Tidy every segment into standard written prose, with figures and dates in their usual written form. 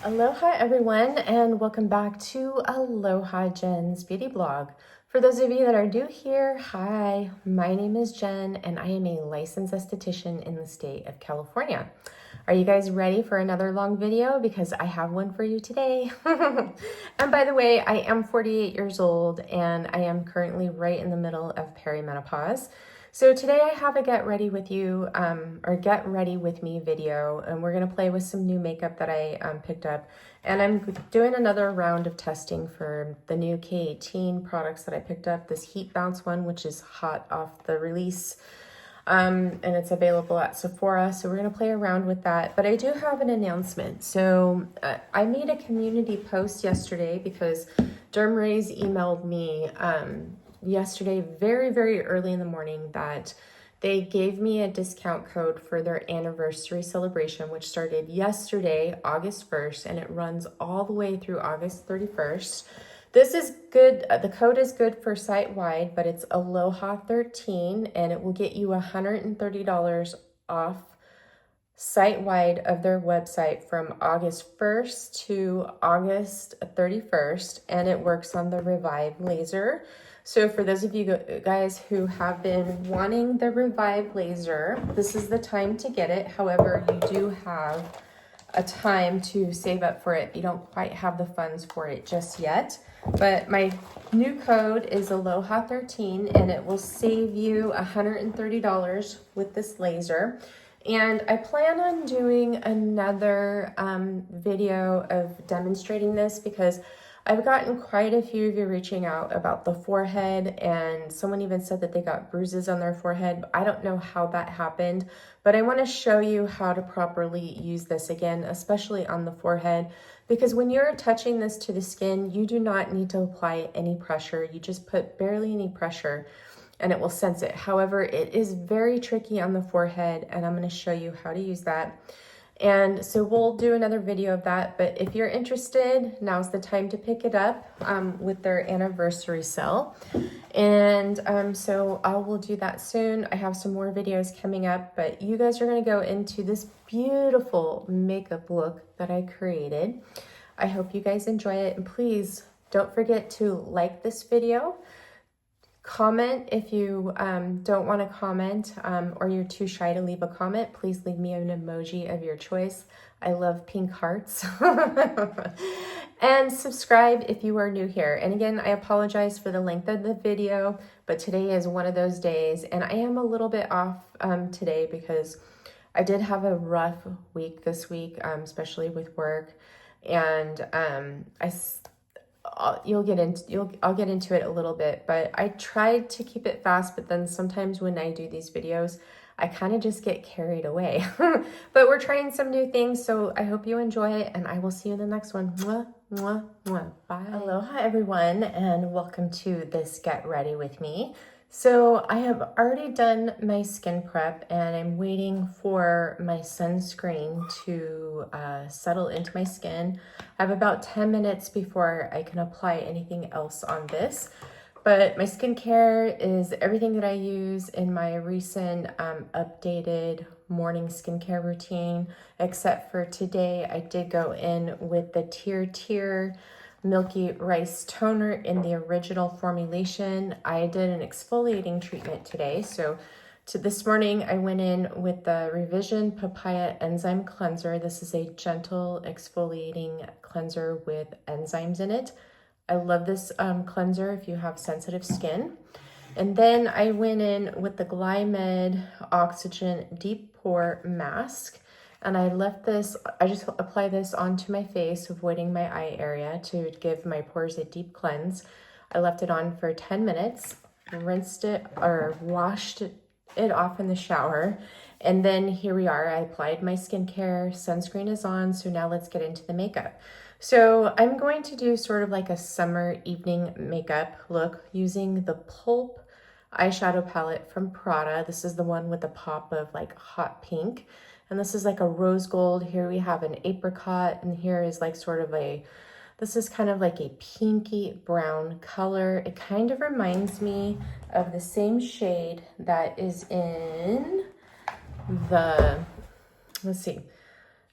Aloha everyone, and welcome back to Aloha Jen's Beauty Blog. For those of you that are new here, hi, my name is Jen and I am a licensed esthetician in the state of California. Are you guys ready for another long video? Because I have one for you today. And by the way, I am 48 years old and I am currently right in the middle of perimenopause. So today I have a get ready with you or get ready with me video, and we're gonna play with some new makeup that I picked up. And I'm doing another round of testing for the new K18 products that I picked up, this Heat Bounce one, which is hot off the release. And it's available at Sephora, so we're gonna play around with that. But I do have an announcement. So I made a community post yesterday because Dermrays emailed me yesterday very early in the morning that they gave me a discount code for their anniversary celebration, which started yesterday, August 1st, and it runs all the way through August 31st. This is good. The code is good for site-wide, but it's Aloha 13, and it will get you $130 off site-wide of their website from August 1st to August 31st, and it works on the Revive laser. So for those of you guys who have been wanting the Revive laser, this is the time to get it. However, you do have a time to save up for it. You don't quite have the funds for it just yet. But my new code is Aloha 13, and it will save you $130 with this laser. And I plan on doing another video of demonstrating this because I've gotten quite a few of you reaching out about the forehead, and someone even said that they got bruises on their forehead. I don't know how that happened, but I want to show you how to properly use this again, especially on the forehead, because when you're touching this to the skin, you do not need to apply any pressure. You just put barely any pressure and it will sense it. However, it is very tricky on the forehead, and I'm going to show you how to use that. And so we'll do another video of that, but if you're interested, now's the time to pick it up with their anniversary sale. And so I will do that soon. I have some more videos coming up, but you guys are gonna go into this beautiful makeup look that I created. I hope you guys enjoy it, and please don't forget to like this video. Comment if you don't want to comment or you're too shy to leave a comment. Please leave me an emoji of your choice. I love pink hearts. And subscribe if you are new here. And again, I apologize for the length of the video, but today is one of those days, and I am a little bit off today because I did have a rough week this week, especially with work, and I'll get into it a little bit, but I tried to keep it fast, but then sometimes when I do these videos, I kind of just get carried away. But we're trying some new things, so I hope you enjoy it, and I will see you in the next one. Mwah, mwah, mwah. Bye. Aloha everyone, and welcome to this Get Ready With Me. So I have already done my skin prep, and I'm waiting for my sunscreen to settle into my skin. I have about 10 minutes before I can apply anything else on this. But my skincare is everything that I use in my recent updated morning skincare routine, except for today I did go in with the Tier Milky Rice Toner in the original formulation. I did an exfoliating treatment today. So this morning I went in with the Revision Papaya Enzyme Cleanser. This is a gentle exfoliating cleanser with enzymes in it. I love this cleanser if you have sensitive skin. And then I went in with the Glymed Oxygen Deep Pore Mask. And I just apply this onto my face, avoiding my eye area to give my pores a deep cleanse. I left it on for 10 minutes, rinsed it or washed it off in the shower. And then here we are, I applied my skincare, sunscreen is on, so now let's get into the makeup. So I'm going to do sort of like a summer evening makeup look using the Pulp eyeshadow palette from Prada. This is the one with the pop of like hot pink. And this is like a rose gold. Here we have an apricot, and here is like sort of this is kind of like a pinky brown color. It kind of reminds me of the same shade that is in the, let's see,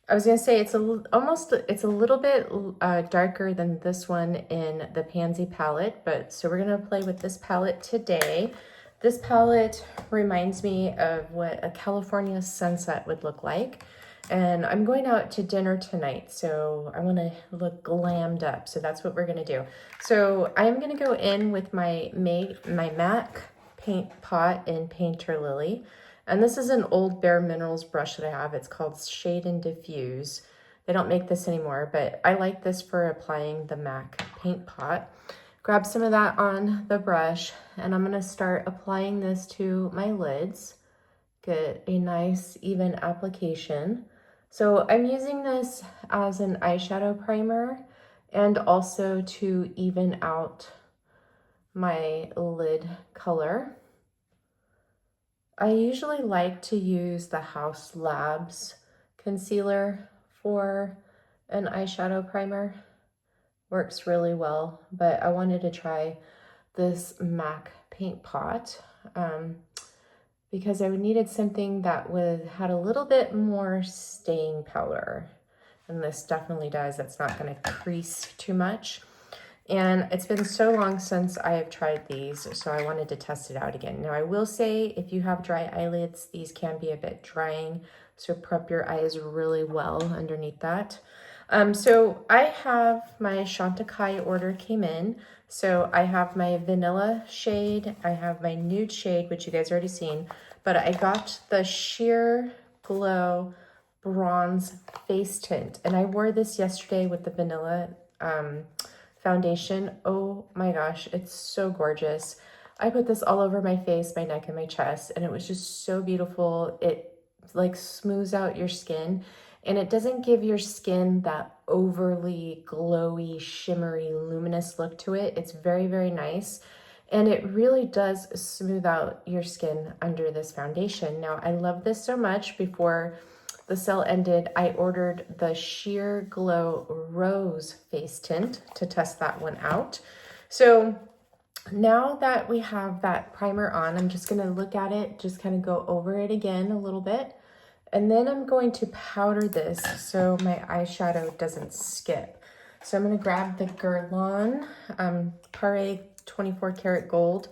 I was gonna say it's it's a little bit darker than this one in the Pansy palette, but so we're gonna play with this palette today. This palette reminds me of what a California sunset would look like. And I'm going out to dinner tonight, so I want to look glammed up. So that's what we're going to do. So I'm going to go in with my MAC paint pot in Painter Lily. And this is an old Bare Minerals brush that I have. It's called Shade and Diffuse. They don't make this anymore, but I like this for applying the MAC paint pot. Grab some of that on the brush, and I'm going to start applying this to my lids. Get a nice even application. So I'm using this as an eyeshadow primer and also to even out my lid color. I usually like to use the House Labs concealer for an eyeshadow primer. Works really well, but I wanted to try this MAC paint pot because I needed something that had a little bit more staying power. And this definitely does. That's not going to crease too much. And it's been so long since I have tried these, so I wanted to test it out again. Now, I will say, if you have dry eyelids, these can be a bit drying, so prep your eyes really well underneath that. So I have my Chantecaille order came in. So I have my vanilla shade, I have my nude shade, which you guys already seen, but I got the Sheer Glow Bronze Face Tint, and I wore this yesterday with the vanilla foundation. Oh my gosh, it's so gorgeous. I put this all over my face, my neck, and my chest, and it was just so beautiful. It like smooths out your skin, and it doesn't give your skin that overly glowy, shimmery, luminous look to it. It's very, very nice. And it really does smooth out your skin under this foundation. Now, I love this so much. Before the sale ended, I ordered the Sheer Glow Rose Face Tint to test that one out. So now that we have that primer on, I'm just gonna look at it, just kind of go over it again a little bit. And then I'm going to powder this so my eyeshadow doesn't skip. So I'm going to grab the Guerlain Pare 24 karat gold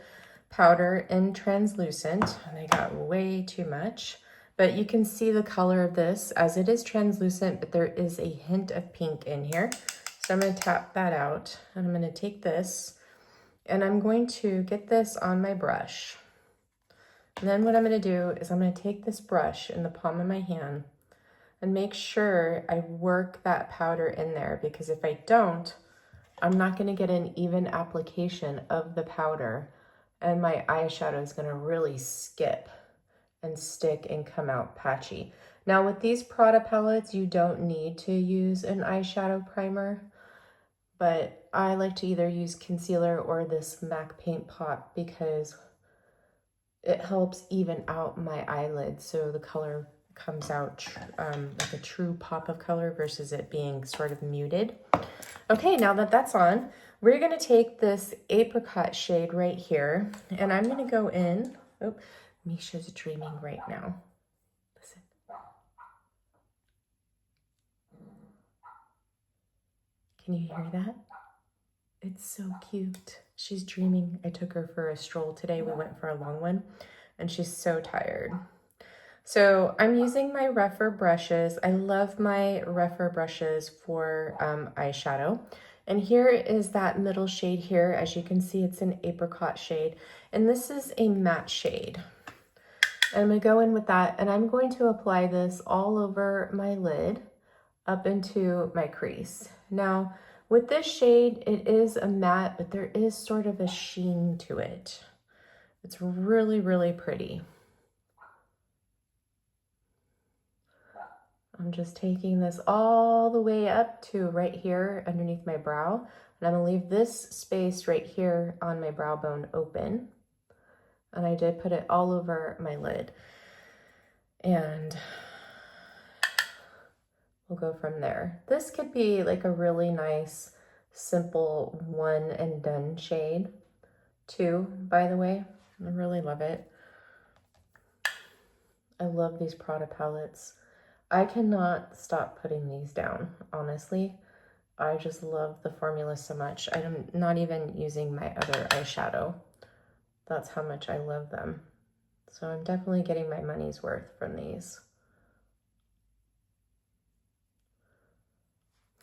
powder in translucent. And I got way too much. But you can see the color of this as it is translucent, but there is a hint of pink in here. So I'm going to tap that out. And I'm going to take this and I'm going to get this on my brush. And then what I'm going to do is I'm going to take this brush in the palm of my hand and make sure I work that powder in there, because if I don't, I'm not going to get an even application of the powder and my eyeshadow is going to really skip and stick and come out patchy. Now with these Prada palettes, you don't need to use an eyeshadow primer, but I like to either use concealer or this MAC paint pot because it helps even out my eyelids so the color comes out like a true pop of color versus it being sort of muted. Okay, now that that's on, we're gonna take this apricot shade right here and I'm gonna go in. Oh, Misha's dreaming right now. Listen. Can you hear that? It's so cute. She's dreaming. I took her for a stroll today. We went for a long one and she's so tired. So I'm using my Rephr brushes. I love my Rephr brushes for eyeshadow. And here is that middle shade here. As you can see, it's an apricot shade. And this is a matte shade. And I'm gonna go in with that and I'm going to apply this all over my lid up into my crease. Now, with this shade, it is a matte, but there is sort of a sheen to it. It's really, really pretty. I'm just taking this all the way up to right here underneath my brow. And I'm gonna leave this space right here on my brow bone open. And I did put it all over my lid. And we'll go from there. This could be like a really nice, simple one and done shade too, by the way. I really love it. I love these Prada palettes. I cannot stop putting these down, honestly. I just love the formula so much. I'm not even using my other eyeshadow. That's how much I love them. So I'm definitely getting my money's worth from these.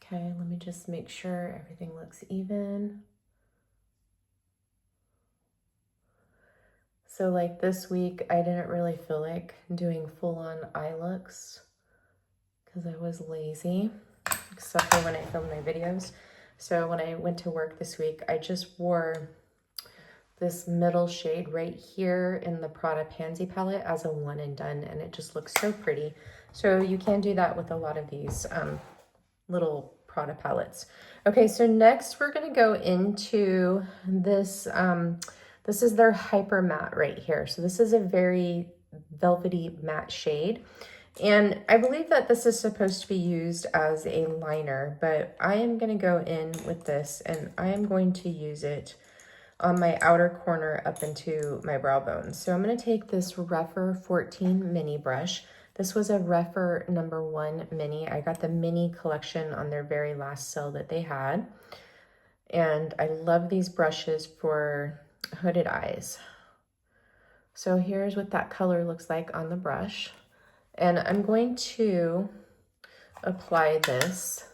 Okay, let me just make sure everything looks even. So like this week, I didn't really feel like doing full-on eye looks because I was lazy, except for when I film my videos. So when I went to work this week, I just wore this middle shade right here in the Prada Pansy palette as a one and done, and it just looks so pretty. So you can do that with a lot of these little Prada palettes. Okay, so next we're gonna go into this, this is their Hyper Matte right here. So this is a very velvety matte shade. And I believe that this is supposed to be used as a liner, but I am gonna go in with this and I am going to use it on my outer corner up into my brow bone. So I'm gonna take this Rephr 14 mini brush. This was a Rephr #1 mini. I got the mini collection on their very last sale that they had. And I love these brushes for hooded eyes. So here's what that color looks like on the brush. And I'm going to apply this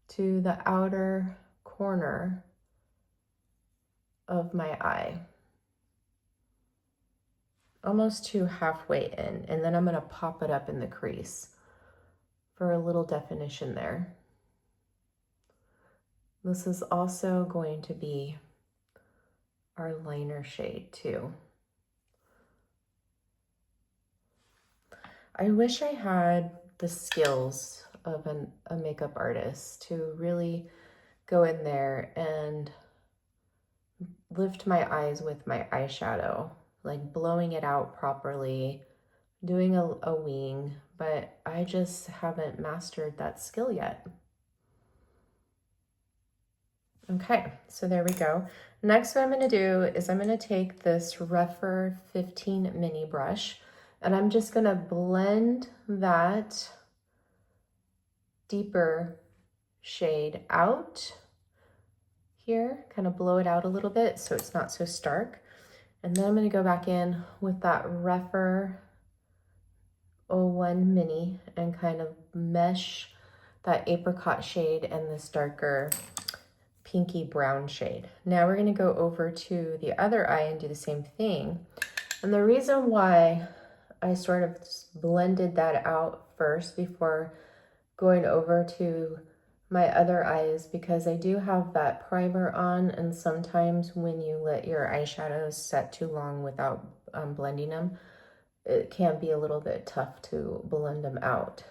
to the outer corner of my eye, almost to halfway in, and then I'm gonna pop it up in the crease for a little definition there. This is also going to be our liner shade too. I wish I had the skills of a makeup artist to really go in there and lift my eyes with my eyeshadow, like blowing it out properly, doing a wing, but I just haven't mastered that skill yet. Okay, so there we go. Next, what I'm gonna do is I'm gonna take this Rephr 15 mini brush and I'm just gonna blend that deeper shade out here, kind of blow it out a little bit so it's not so stark. And then I'm gonna go back in with that Rephr 01 mini and kind of mesh that apricot shade and this darker pinky brown shade. Now we're gonna go over to the other eye and do the same thing. And the reason why I sort of blended that out first before going over to my other eye is because I do have that primer on, and sometimes when you let your eyeshadows set too long without blending them, it can be a little bit tough to blend them out.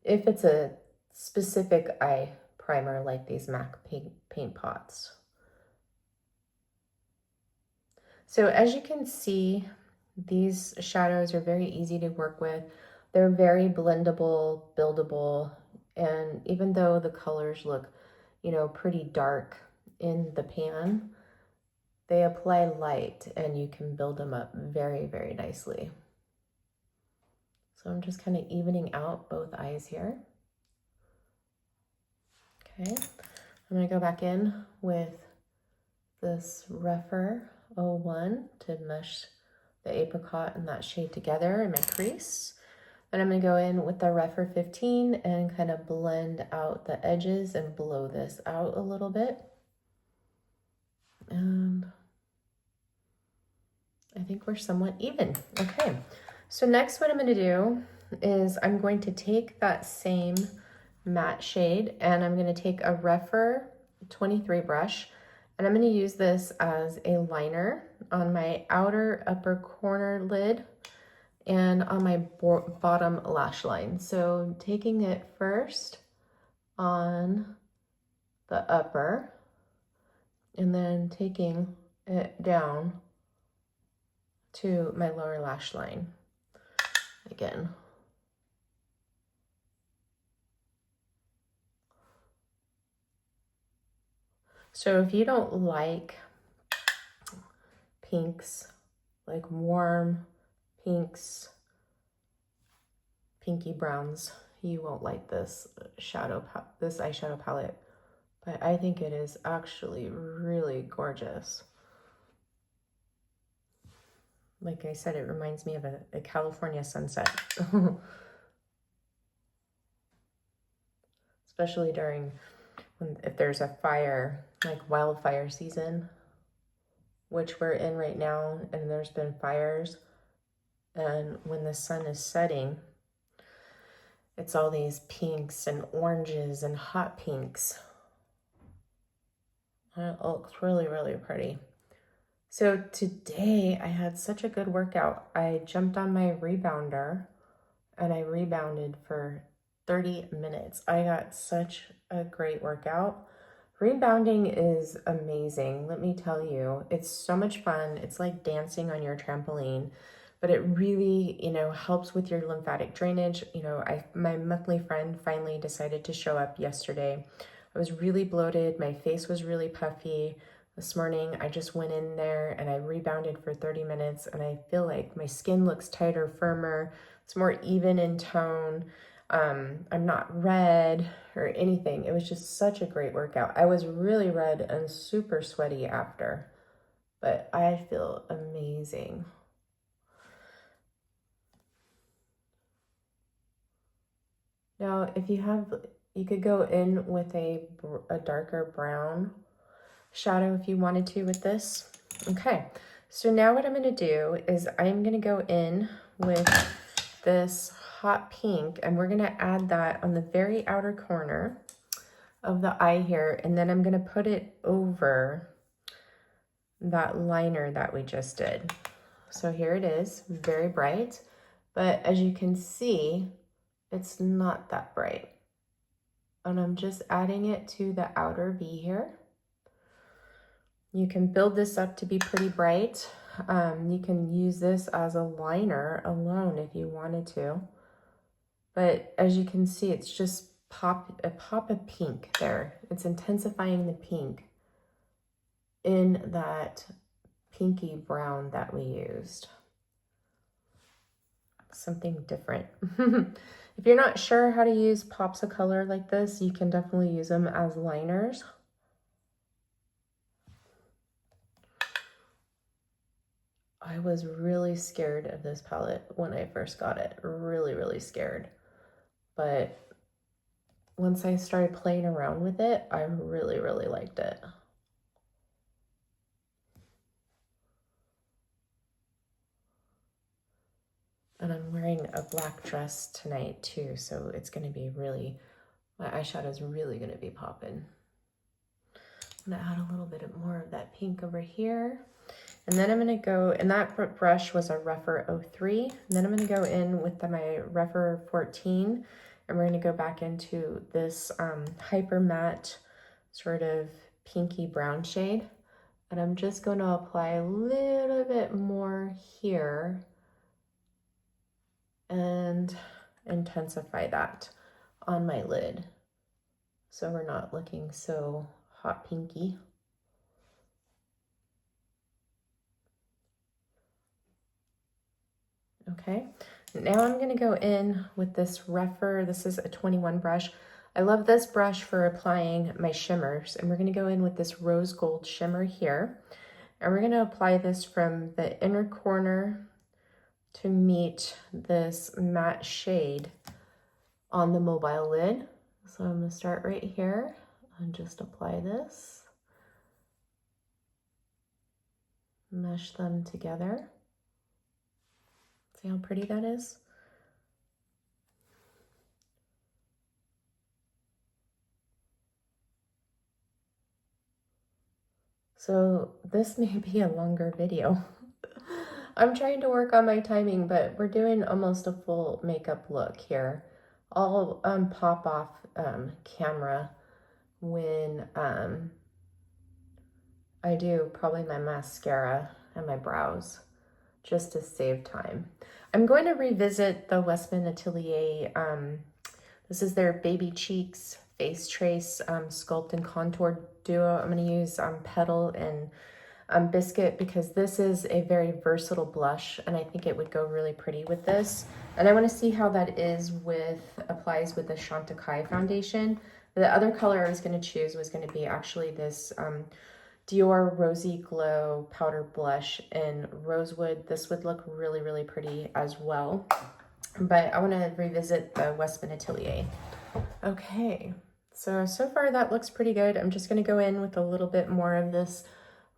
If it's a specific eye primer like these MAC paint pots. So as you can see, these shadows are very easy to work with. They're very blendable, buildable, and even though the colors look, you know, pretty dark in the pan, they apply light and you can build them up very, very nicely. So I'm just kind of evening out both eyes here. Okay, I'm gonna go back in with this Rephr 01 to mesh the apricot and that shade together in my crease. And I'm gonna go in with the Rephr 15 and kind of blend out the edges and blow this out a little bit. And I think we're somewhat even. Okay, so next what I'm gonna do is I'm going to take that same matte shade and I'm gonna take a Rephr 23 brush and I'm gonna use this as a liner on my outer upper corner lid and on my bottom lash line. So taking it first on the upper and then taking it down to my lower lash line again. So if you don't like pinks, like warm pinks, pinky browns. You won't like this eyeshadow palette, but I think it is actually really gorgeous. Like I said, it reminds me of a California sunset. Especially if there's a fire, like wildfire season, which we're in right now, and there's been fires. And when the sun is setting, it's all these pinks and oranges and hot pinks. It looks really, really pretty. So today I had such a good workout. I jumped on my rebounder and I rebounded for 30 minutes. I got such a great workout. Rebounding is amazing, let me tell you. It's so much fun. It's like dancing on your trampoline, but it really, helps with your lymphatic drainage. My monthly friend finally decided to show up yesterday. I was really bloated. My face was really puffy. This morning, I just went in there and I rebounded for 30 minutes and I feel like my skin looks tighter, firmer. It's more even in tone. I'm not red or anything. It was just such a great workout. I was really red and super sweaty after, but I feel amazing. Now, you could go in with a darker brown shadow if you wanted to with this. Okay, so now what I'm going to do is I'm going to go in with this hot pink, and we're going to add that on the very outer corner of the eye here, and then I'm going to put it over that liner that we just did. So here it is, very bright, but as you can see, it's not that bright. And I'm just adding it to the outer V here. You can build this up to be pretty bright. You can use this as a liner alone if you wanted to. But as you can see, it's just a pop of pink there. It's intensifying the pink in that pinky brown that we used. Something different. If you're not sure how to use pops of color like this, you can definitely use them as liners. I was really scared of this palette when I first got it. Really, really scared. But once I started playing around with it, I really, really liked it. And I'm wearing a black dress tonight too, so it's going to be my eyeshadow is really going to be popping. I'm going to add a little bit more of that pink over here. And then I'm going to go, and that brush was a Rougher 03. And then I'm going to go in with my Rougher 14, and we're going to go back into this hyper matte sort of pinky brown shade. And I'm just going to apply a little bit more here and intensify that on my lid, so we're not looking so hot pinky. Okay, now I'm going to go in with this Rougher, this is a 21 brush. I love this brush for applying my shimmers, and we're going to go in with this rose gold shimmer here, and we're going to apply this from the inner corner to meet this matte shade on the mobile lid. So I'm going to start right here and just apply this. Mesh them together. See how pretty that is? So this may be a longer video. I'm trying to work on my timing, but we're doing almost a full makeup look here. I'll pop off camera when I do probably my mascara and my brows, just to save time. I'm going to revisit the Westman Atelier. This is their Baby Cheeks Face Trace Sculpt and Contour Duo. I'm going to use Petal and Biscuit, because this is a very versatile blush and I think it would go really pretty with this. And I want to see how that applies with the Chantecaille foundation. The other color I was going to choose was going to be actually this Dior Rosy Glow Powder Blush in Rosewood. This would look really, really pretty as well. But I want to revisit the Westman Atelier. Okay, so far that looks pretty good. I'm just going to go in with a little bit more of this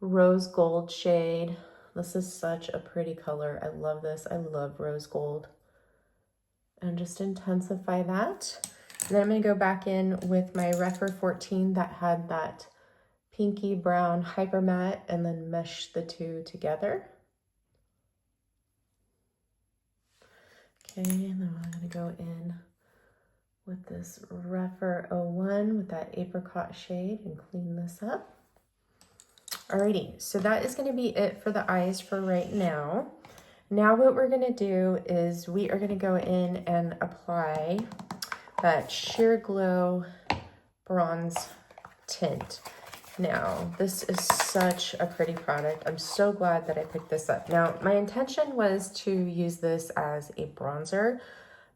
rose gold shade. This is such a pretty color. I love this. I love rose gold. And just intensify that. And then I'm going to go back in with my Refer 14 that had that pinky brown hyper matte and then mesh the two together. Okay, and then I'm going to go in with this Refer 01 with that apricot shade and clean this up. Alrighty, so that is going to be it for the eyes for right now. Now what we're going to do is we are going to go in and apply that Sheer Glow bronze tint. Now, this is such a pretty product. I'm so glad that I picked this up. Now, my intention was to use this as a bronzer,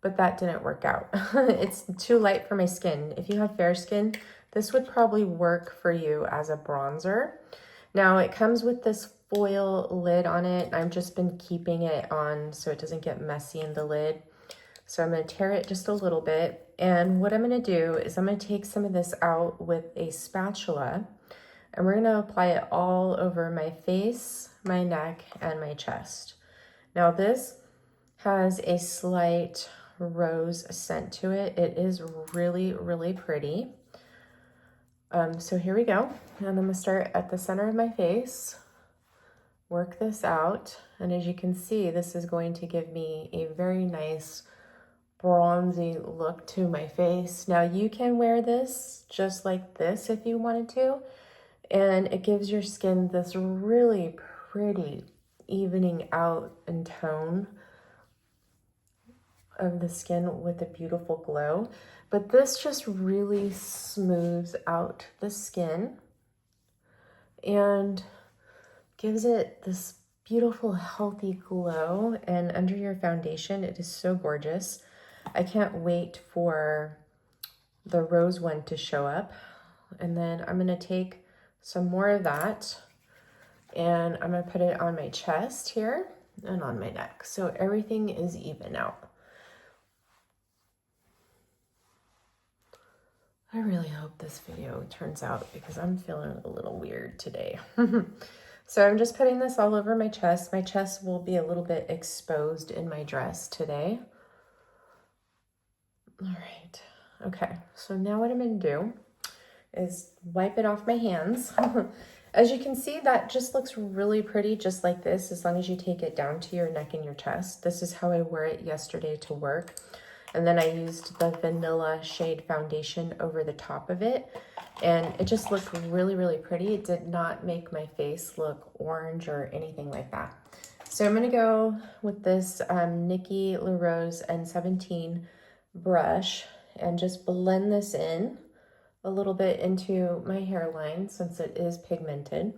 but that didn't work out. It's too light for my skin. If you have fair skin, this would probably work for you as a bronzer. Now, it comes with this foil lid on it. I've just been keeping it on so it doesn't get messy in the lid. So I'm going to tear it just a little bit. And what I'm going to do is I'm going to take some of this out with a spatula. And we're going to apply it all over my face, my neck, and my chest. Now this has a slight rose scent to it. It is really, really pretty. So here we go. And I'm going to start at the center of my face, work this out. And as you can see, this is going to give me a very nice bronzy look to my face. Now you can wear this just like this if you wanted to. And it gives your skin this really pretty evening out in tone of the skin with a beautiful glow. But this just really smooths out the skin and gives it this beautiful, healthy glow. And under your foundation, it is so gorgeous. I can't wait for the rose one to show up. And then I'm going to take some more of that and I'm going to put it on my chest here and on my neck. So everything is even out. I really hope this video turns out because I'm feeling a little weird today. So I'm just putting this all over my chest. My chest will be a little bit exposed in my dress today. All right. Okay. So now what I'm going to do is wipe it off my hands. As you can see, that just looks really pretty just like this, as long as you take it down to your neck and your chest. This is how I wore it yesterday to work. And then I used the vanilla shade foundation over the top of it. And it just looked really, really pretty. It did not make my face look orange or anything like that. So I'm going to go with this Nikki LaRose N17 brush and just blend this in a little bit into my hairline since it is pigmented.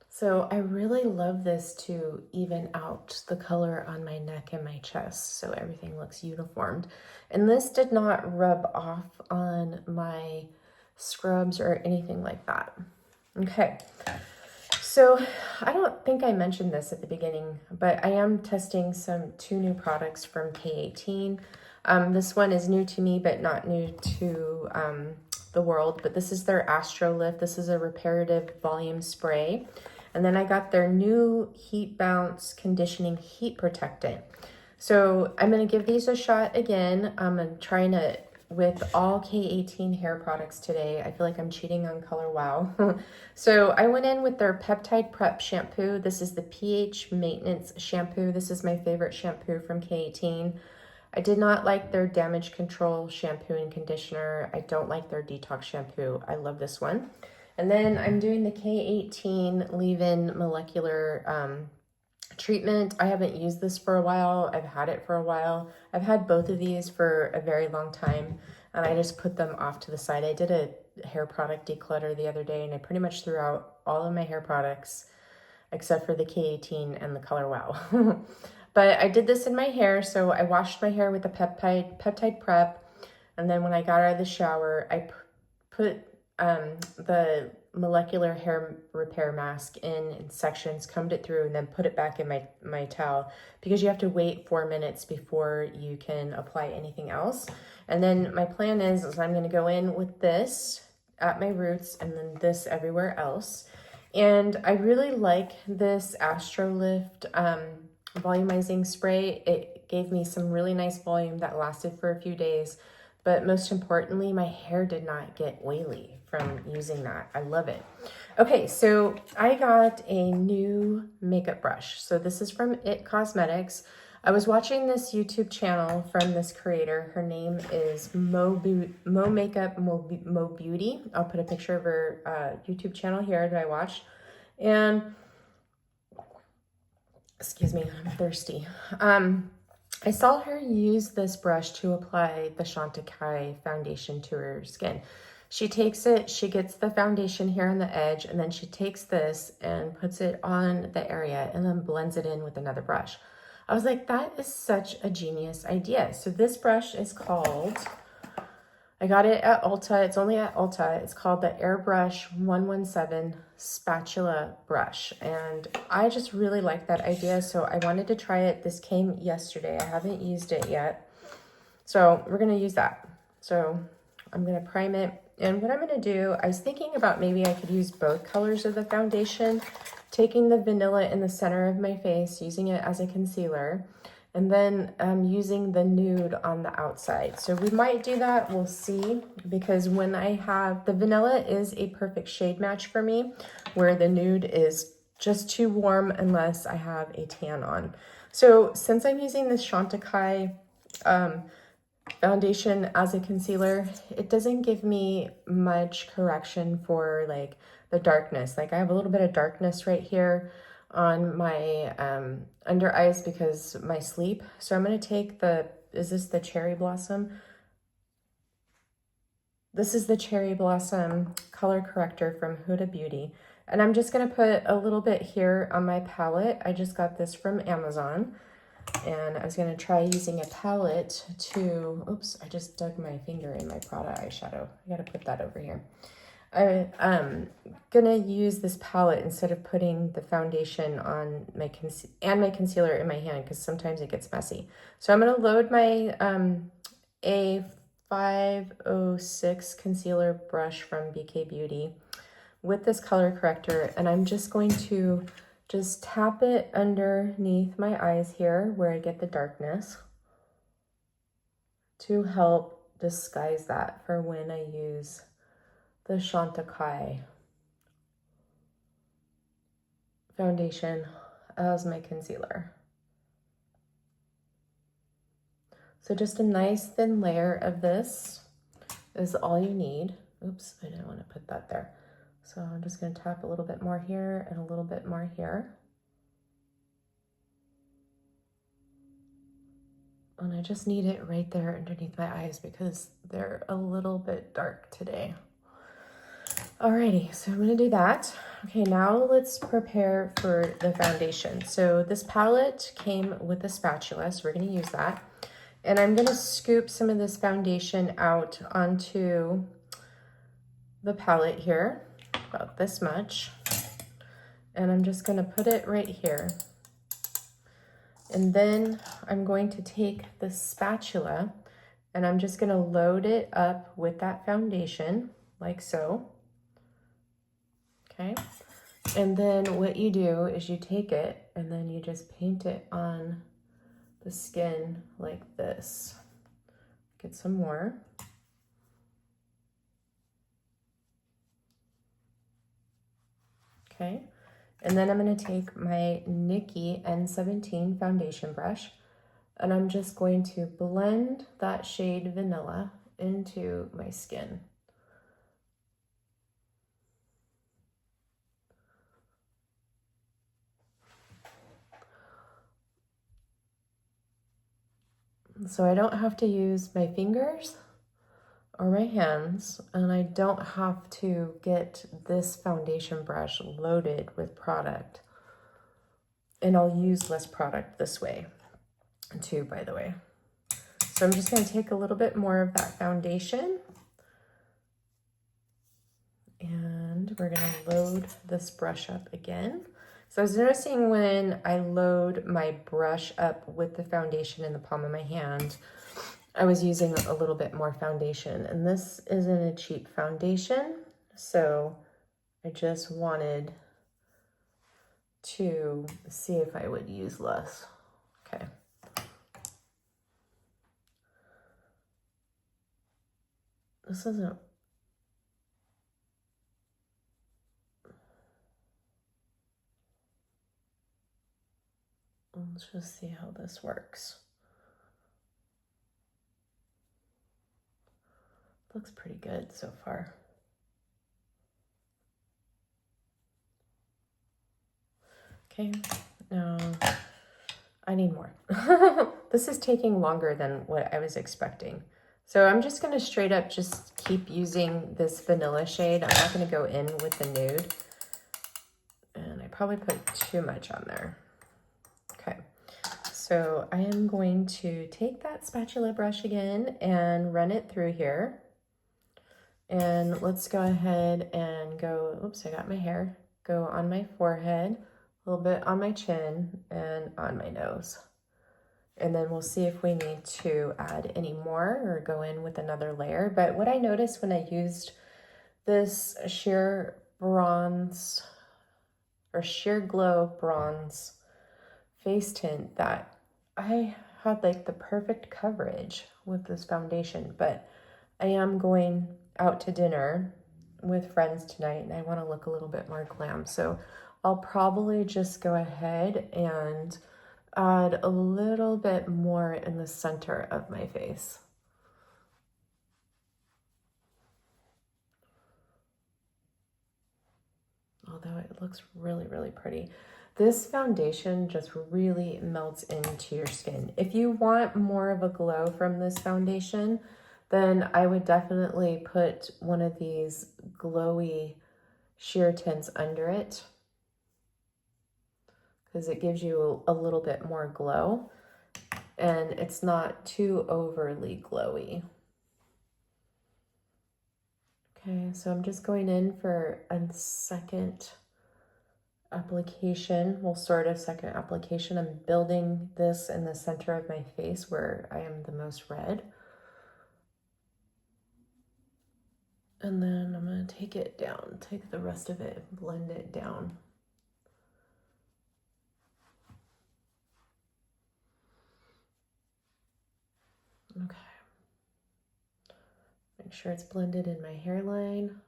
So I really love this to even out the color on my neck and my chest so everything looks uniformed. And this did not rub off on my scrubs or anything like that. Okay, so I don't think I mentioned this at the beginning, but I am testing two new products from K18. This one is new to me, but not new to the world, but this is their Astro Lift. This is a reparative volume spray. And then I got their new Heat Bounce Conditioning Heat Protectant. So I'm going to give these a shot again. I'm trying to with all K18 hair products today. I feel like I'm cheating on Color Wow. So I went in with their Peptide Prep Shampoo. This is the pH Maintenance Shampoo. This is my favorite shampoo from K18. I did not like their Damage Control Shampoo and Conditioner. I don't like their Detox Shampoo. I love this one. And then I'm doing the K18 Leave-In Molecular treatment. I haven't used this for a while. I've had it for a while. I've had both of these for a very long time, and I just put them off to the side. I did a hair product declutter the other day, and I pretty much threw out all of my hair products except for the K18 and the Color Wow. But I did this in my hair, so I washed my hair with the peptide prep, and then when I got out of the shower, I put the molecular hair repair mask in sections, combed it through, and then put it back in my towel, because you have to wait 4 minutes before you can apply anything else. And then my plan is I'm going to go in with this at my roots and then this everywhere else. And I really like this Astrolift volumizing spray. It gave me some really nice volume that lasted for a few days. But most importantly, my hair did not get oily from using that. I love it. Okay, so I got a new makeup brush. So this is from It Cosmetics. I was watching this YouTube channel from this creator. Her name is Mo Beauty. I'll put a picture of her YouTube channel here that I watched. And excuse me, I'm thirsty. I saw her use this brush to apply the Chantecaille foundation to her skin. She takes it, she gets the foundation here on the edge, and then she takes this and puts it on the area and then blends it in with another brush. I was like, that is such a genius idea. So this brush is called, I got it at Ulta. It's only at Ulta. It's called the Airbrush 117 Spatula Brush. And I just really like that idea. So I wanted to try it. This came yesterday. I haven't used it yet. So we're going to use that. So I'm going to prime it. And what I'm going to do, I was thinking about maybe I could use both colors of the foundation, taking the vanilla in the center of my face, using it as a concealer, and then using the nude on the outside. So we might do that, we'll see, because when I have, the vanilla is a perfect shade match for me, where the nude is just too warm unless I have a tan on. So since I'm using this Chantecaille foundation as a concealer, it doesn't give me much correction for like the darkness. Like I have a little bit of darkness right here on my under eyes because my sleep. So I'm going to take is this the Cherry Blossom? This is the Cherry Blossom color corrector from Huda Beauty. And I'm just going to put a little bit here on my palette. I just got this from Amazon. And I was going to try using a palette to, oops, I just dug my finger in my Prada eyeshadow. I got to put that over here. I'm going to use this palette instead of putting the foundation on my concealer in my hand, because sometimes it gets messy. So I'm going to load my A506 concealer brush from BK Beauty with this color corrector, and I'm just going to just tap it underneath my eyes here where I get the darkness to help disguise that for when I use the Chantecaille foundation as my concealer. So just a nice thin layer of this is all you need. Oops, I didn't want to put that there. So I'm just going to tap a little bit more here and a little bit more here. And I just need it right there underneath my eyes because they're a little bit dark today. Alrighty, so I'm going to do that. Okay, now let's prepare for the foundation. So this palette came with a spatula, so we're going to use that. And I'm going to scoop some of this foundation out onto the palette here, about this much. And I'm just going to put it right here. And then I'm going to take the spatula and I'm just going to load it up with that foundation, like so. Okay. And then what you do is you take it and then you just paint it on the skin like this. Get some more. Okay. And then I'm going to take my Nikki N17 foundation brush and I'm just going to blend that shade Vanilla into my skin. So I don't have to use my fingers or my hands, and I don't have to get this foundation brush loaded with product. And I'll use less product this way too, by the way. So I'm just going to take a little bit more of that foundation, and we're going to load this brush up again. So I was noticing when I load my brush up with the foundation in the palm of my hand, I was using a little bit more foundation, and this isn't a cheap foundation, so I just wanted to see if I would use less. Okay. This isn't... Let's just see how this works. Looks pretty good so far. Okay, now I need more. This is taking longer than what I was expecting. So I'm just gonna straight up just keep using this vanilla shade. I'm not gonna go in with the nude. And I probably put too much on there. Okay, so I am going to take that spatula brush again and run it through here. And let's go ahead and go, oops, I got my hair, go on my forehead, a little bit on my chin, and on my nose. And then we'll see if we need to add any more or go in with another layer. But what I noticed when I used this sheer bronze or sheer glow bronze face tint, that I had like the perfect coverage with this foundation. But I am going out to dinner with friends tonight, and I want to look a little bit more glam. So I'll probably just go ahead and add a little bit more in the center of my face. Although it looks really, really pretty. This foundation just really melts into your skin. If you want more of a glow from this foundation, then I would definitely put one of these glowy sheer tints under it, because it gives you a little bit more glow and it's not too overly glowy. Okay, so I'm just going in for a second application. We'll start a second application. I'm building this in the center of my face where I am the most red. And then I'm going to take it down, take the rest of it, blend it down. Okay. Make sure it's blended in my hairline.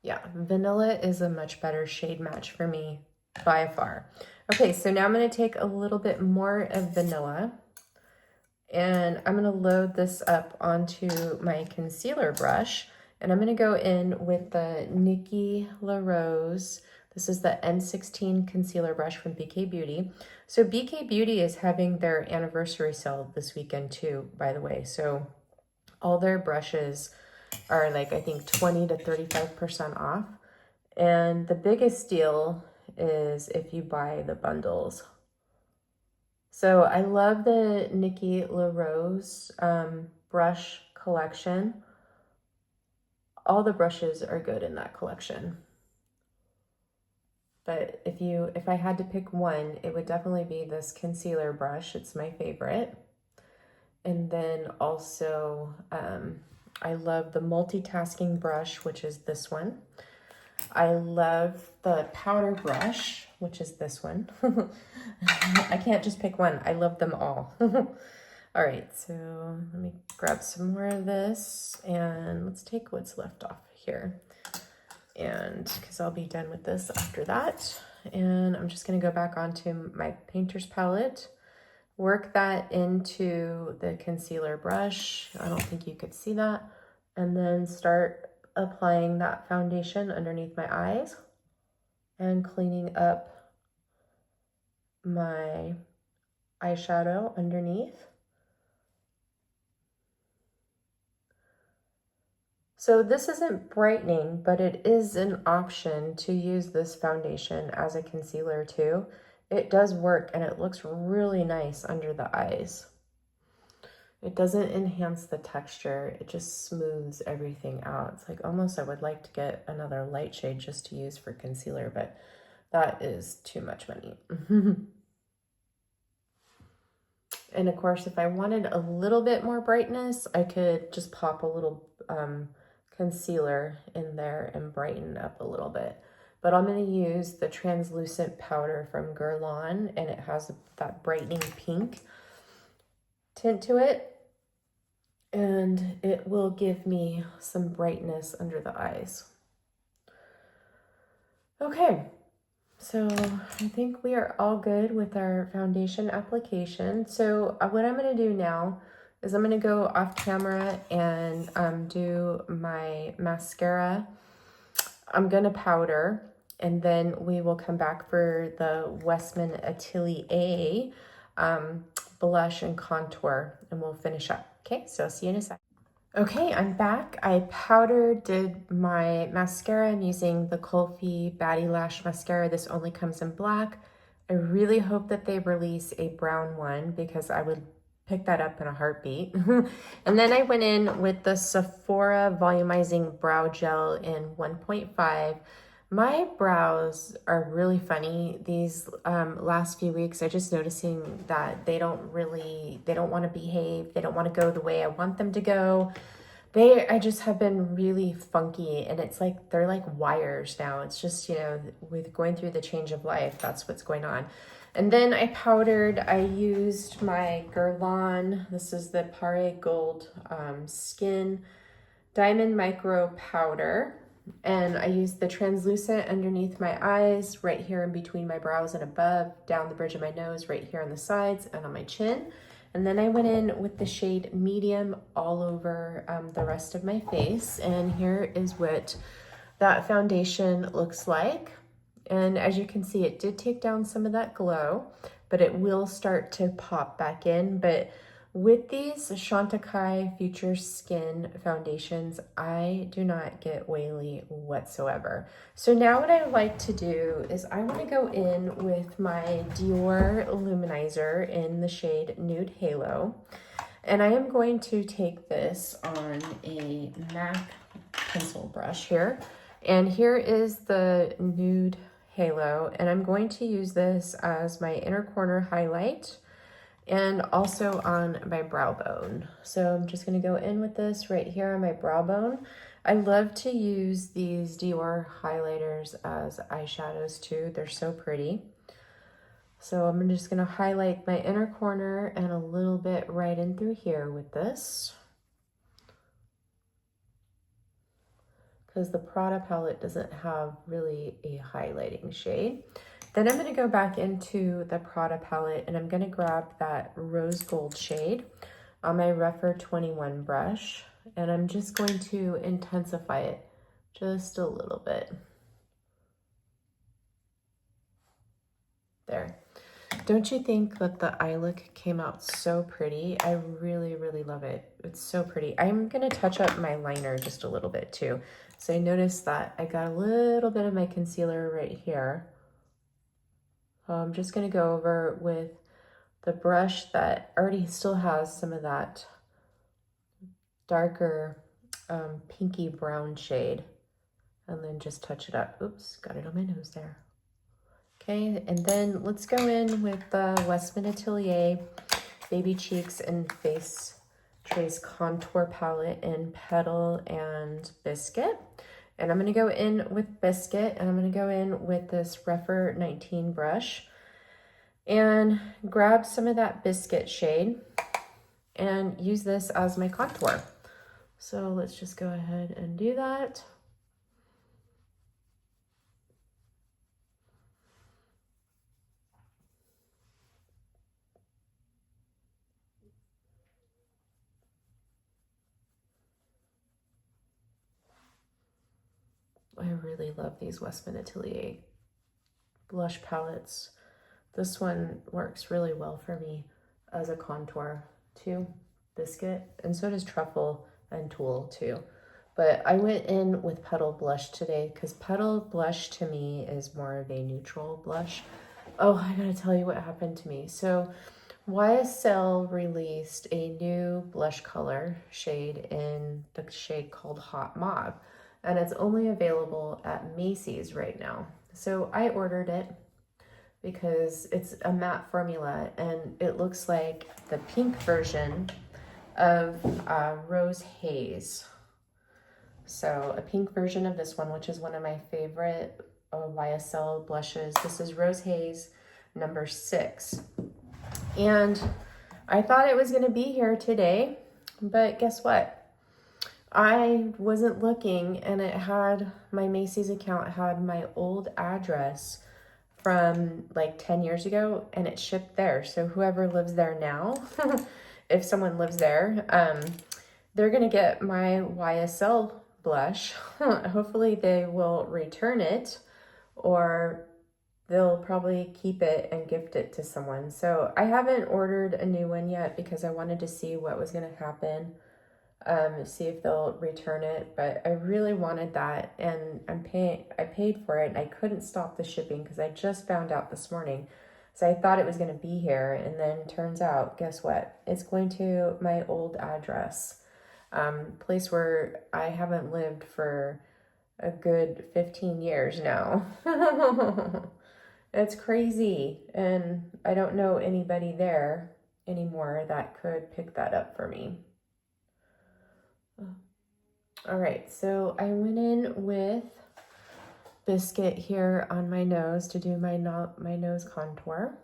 Yeah, vanilla is a much better shade match for me by far. Okay, so now I'm going to take a little bit more of vanilla, and I'm going to load this up onto my concealer brush, and I'm going to go in with the Nikki LaRose. This is the N16 concealer brush from BK Beauty. So BK Beauty is having their anniversary sale this weekend too, by the way. So all their brushes are like, I think 20 to 35% off. And the biggest deal is if you buy the bundles. So I love the Nikki LaRose brush collection. All the brushes are good in that collection. But if I had to pick one, it would definitely be this concealer brush. It's my favorite. And then also, I love the multitasking brush, which is this one. I love the powder brush, which is this one. I can't just pick one. I love them all. All right, so let me grab some more of this, and let's take what's left off here. And because I'll be done with this after that. And I'm just going to go back onto my painter's palette, work that into the concealer brush. I don't think you could see that. And then start applying that foundation underneath my eyes and cleaning up my eyeshadow underneath. So this isn't brightening, but it is an option to use this foundation as a concealer too. It does work and it looks really nice under the eyes. It doesn't enhance the texture, it just smooths everything out. It's like almost I would like to get another light shade just to use for concealer, but that is too much money. And of course, if I wanted a little bit more brightness, I could just pop a little concealer in there and brighten up a little bit. But I'm going to use the translucent powder from Guerlain, and it has that brightening pink tint to it. And it will give me some brightness under the eyes. Okay, so I think we are all good with our foundation application. So what I'm going to do now is I'm going to go off camera and do my mascara. I'm going to powder, and then we will come back for the Westman Atelier blush and contour, and we'll finish up. Okay, so see you in a sec. Okay, I'm back. I did my mascara. I'm using the Kulfi Batty Lash Mascara. This only comes in black. I really hope that they release a brown one because I would pick that up in a heartbeat. And then I went in with the Sephora Volumizing Brow Gel in 1.5. My brows are really funny these last few weeks. I'm just noticing that they don't want to behave. They don't want to go the way I want them to go. I just have been really funky, and it's like they're like wires now. It's just, you know, with going through the change of life, that's what's going on. And then I powdered. I used my Guerlain. This is the Pare Gold Skin Diamond Micro Powder. And I used the translucent underneath my eyes, right here in between my brows and above, down the bridge of my nose, right here on the sides and on my chin. And then I went in with the shade medium all over the rest of my face. And here is what that foundation looks like. And as you can see, it did take down some of that glow, but it will start to pop back in. But with these Chantecaille Future Skin foundations, I do not get oily whatsoever. So now what I like to do is I want to go in with my Dior Luminizer in the shade Nude Halo. And I am going to take this on a MAC pencil brush here. And here is the Nude Halo. And I'm going to use this as my inner corner highlight and also on my brow bone. So I'm just going to go in with this right here on my brow bone. I love to use these Dior highlighters as eyeshadows too. They're so pretty. So I'm just going to highlight my inner corner and a little bit right in through here with this, because the Prada palette doesn't have really a highlighting shade. Then I'm going to go back into the Prada palette, and I'm going to grab that rose gold shade on my Rephr 21 brush, and I'm just going to intensify it just a little bit. There. Don't you think that the eye look came out so pretty? I really, really love it. It's so pretty. I'm going to touch up my liner just a little bit too. So I noticed that I got a little bit of my concealer right here. I'm just going to go over with the brush that already still has some of that darker pinky brown shade, and then just touch it up. Oops, got it on my nose there. Okay, and then let's go in with the Westman Atelier Baby Cheeks and Face Trace Contour Palette in Petal and Biscuit. And I'm going to go in with Biscuit, and I'm going to go in with this Rephr 19 brush and grab some of that Biscuit shade and use this as my contour. So let's just go ahead and do that. I really love these Westman Atelier blush palettes. This one works really well for me as a contour too, Biscuit, and so does Truffle and Tulle too. But I went in with Petal Blush today because Petal Blush to me is more of a neutral blush. Oh, I gotta tell you what happened to me. So YSL released a new blush color shade in the shade called Hot Mauve, and it's only available at Macy's right now. So I ordered it because it's a matte formula and it looks like the pink version of Rose Haze. So a pink version of this one, which is one of my favorite YSL blushes. This is Rose Haze number 6. And I thought it was going to be here today, but guess what? I wasn't looking, and it had, my Macy's account had my old address from like 10 years ago, and it shipped there. So whoever lives there now, if someone lives there, they're going to get my YSL blush. Hopefully they will return it, or they'll probably keep it and gift it to someone. So I haven't ordered a new one yet because I wanted to see what was going to happen, see if they'll return it. But I really wanted that, and I paid for it, and I couldn't stop the shipping because I just found out this morning. So I thought it was going to be here, and then turns out, guess what? It's going to my old address. Place where I haven't lived for a good 15 years now. It's crazy, and I don't know anybody there anymore that could pick that up for me. All right, so I went in with Biscuit here on my nose to do my nose contour.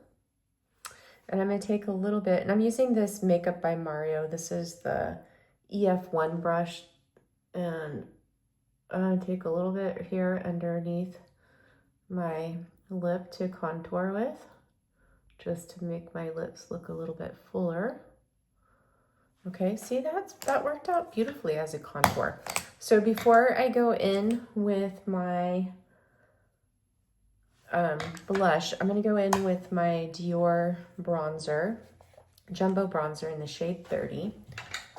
And I'm going to take a little bit, and I'm using this Makeup by Mario. This is the EF1 brush, and I'm going to take a little bit here underneath my lip to contour with, just to make my lips look a little bit fuller. Okay, see, that worked out beautifully as a contour. So before I go in with my blush, I'm going to go in with my Dior bronzer, jumbo bronzer in the shade 30.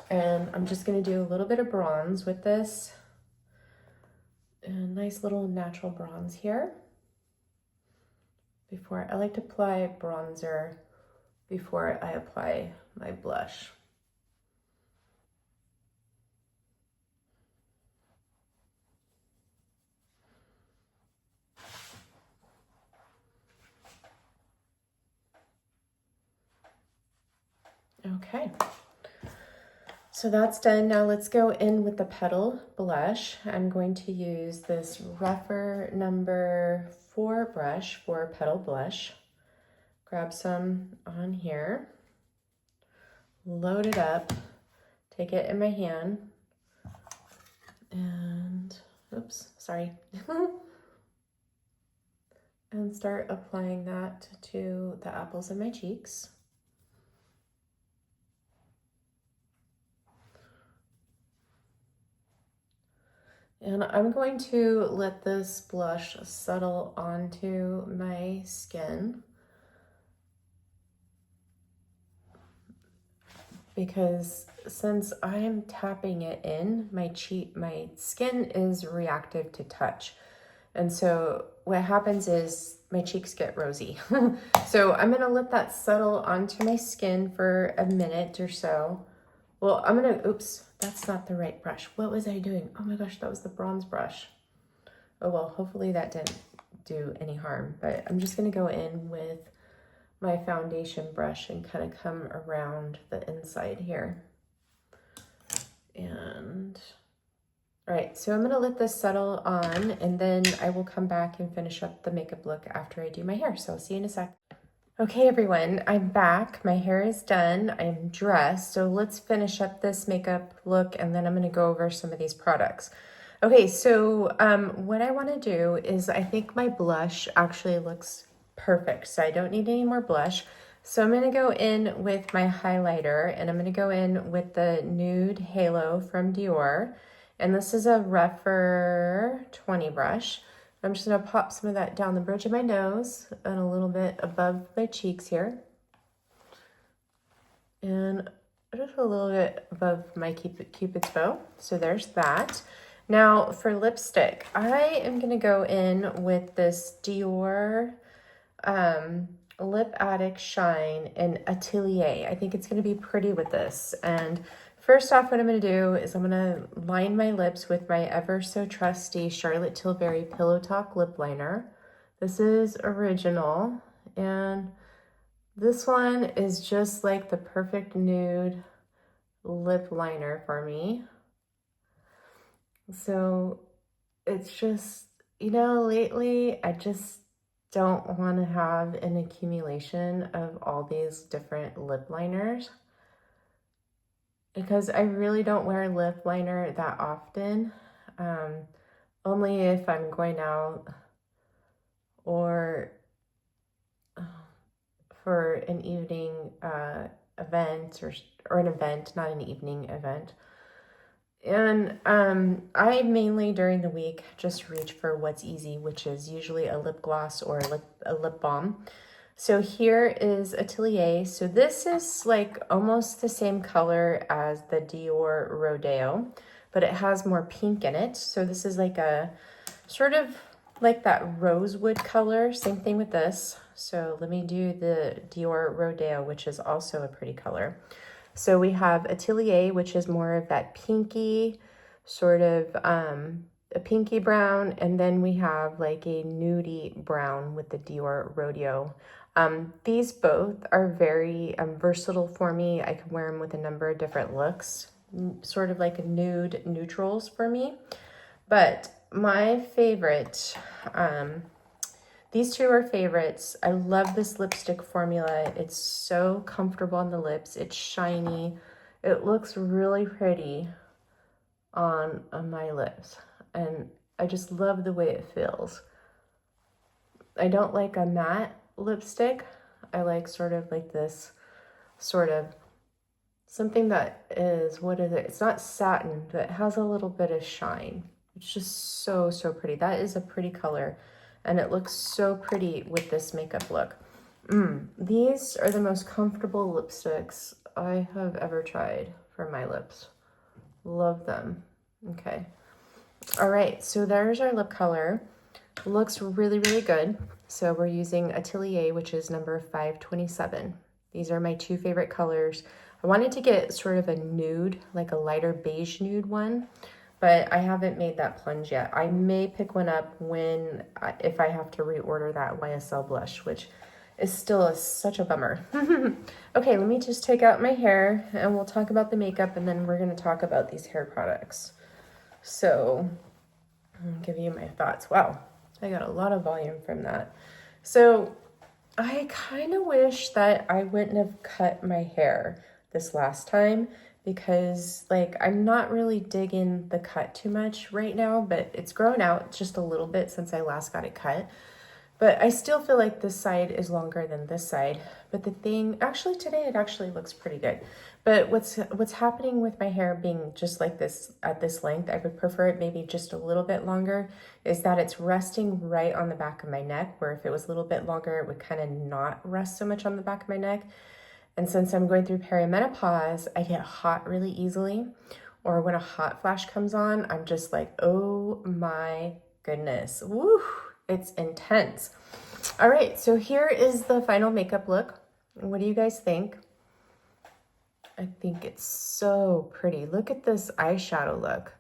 And I'm just going to do a little bit of bronze with this. A nice little natural bronze here. I like to apply bronzer before I apply my blush. Okay. So that's done. Now let's go in with the Petal blush. I'm going to use this rougher number 4 brush for Petal blush. Grab some on here, load it up, take it in my hand, and oops, sorry. And start applying that to the apples of my cheeks. And I'm going to let this blush settle onto my skin, because since I'm tapping it in, my skin is reactive to touch. And so what happens is my cheeks get rosy. So I'm gonna let that settle onto my skin for a minute or so. Well, oops, that's not the right brush. What was I doing? Oh my gosh, that was the bronze brush. Oh well, hopefully that didn't do any harm, but I'm just gonna go in with my foundation brush and kind of come around the inside here. And all right, so I'm gonna let this settle on, and then I will come back and finish up the makeup look after I do my hair. So I'll see you in a sec. Okay, everyone, I'm back. My hair is done. I'm dressed. So let's finish up this makeup look, and then I'm going to go over some of these products. Okay, so what I want to do is, I think my blush actually looks perfect. So I don't need any more blush. So I'm going to go in with my highlighter, and I'm going to go in with the Nude Halo from Dior. And this is a rougher 20 brush. I'm just going to pop some of that down the bridge of my nose and a little bit above my cheeks here. And put it a little bit above my Cupid's bow. So there's that. Now for lipstick, I am gonna go in with this Dior Lip Addict Shine in Atelier. I think it's gonna be pretty with this. And first off, what I'm gonna do is I'm gonna line my lips with my ever so trusty Charlotte Tilbury Pillow Talk lip liner. This is original, and this one is just like the perfect nude lip liner for me. So it's just, you know, lately I just don't want to have an accumulation of all these different lip liners because I really don't wear lip liner that often. Only if I'm going out or for an evening event or an event, not an evening event. And I mainly during the week just reach for what's easy, which is usually a lip gloss or a lip balm. So here is Atelier. So this is like almost the same color as the Dior Rodeo, but it has more pink in it. So this is like a sort of like that rosewood color. Same thing with this. So let me do the Dior Rodeo, which is also a pretty color. So we have Atelier, which is more of that pinky, sort of a pinky brown, and then we have like a nudie brown with the Dior Rodeo. These both are very versatile for me. I can wear them with a number of different looks, sort of like a nude neutrals for me. But my favorite, these two are favorites. I love this lipstick formula. It's so comfortable on the lips. It's shiny. It looks really pretty on my lips. And I just love the way it feels. I don't like a matte lipstick. I like sort of like this sort of something that is, what is it? It's not satin, but it has a little bit of shine. It's just so, so pretty. That is a pretty color. And it looks so pretty with this makeup look. These are the most comfortable lipsticks I have ever tried for my lips. Love them. Okay. All right, so there's our lip color. Looks really, really good. So we're using Atelier, which is number 527. These are my two favorite colors. I wanted to get sort of a nude, like a lighter beige nude one, but I haven't made that plunge yet. I may pick one up if I have to reorder that YSL blush, which is still such a bummer. Okay, let me just take out my hair and we'll talk about the makeup, and then we're gonna talk about these hair products. So I'll give you my thoughts. Wow, I got a lot of volume from that. So I kind of wish that I wouldn't have cut my hair this last time, because like I'm not really digging the cut too much right now, but it's grown out just a little bit since I last got it cut. But I still feel like this side is longer than this side. But the thing, actually today it actually looks pretty good. But what's happening with my hair being just like this at this length, I would prefer it maybe just a little bit longer, is that it's resting right on the back of my neck, where if it was a little bit longer, it would kind of not rest so much on the back of my neck. And since I'm going through perimenopause, I get hot really easily. Or when a hot flash comes on, I'm just like, oh my goodness. Woo, it's intense. All right, so here is the final makeup look. What do you guys think? I think it's so pretty. Look at this eyeshadow look.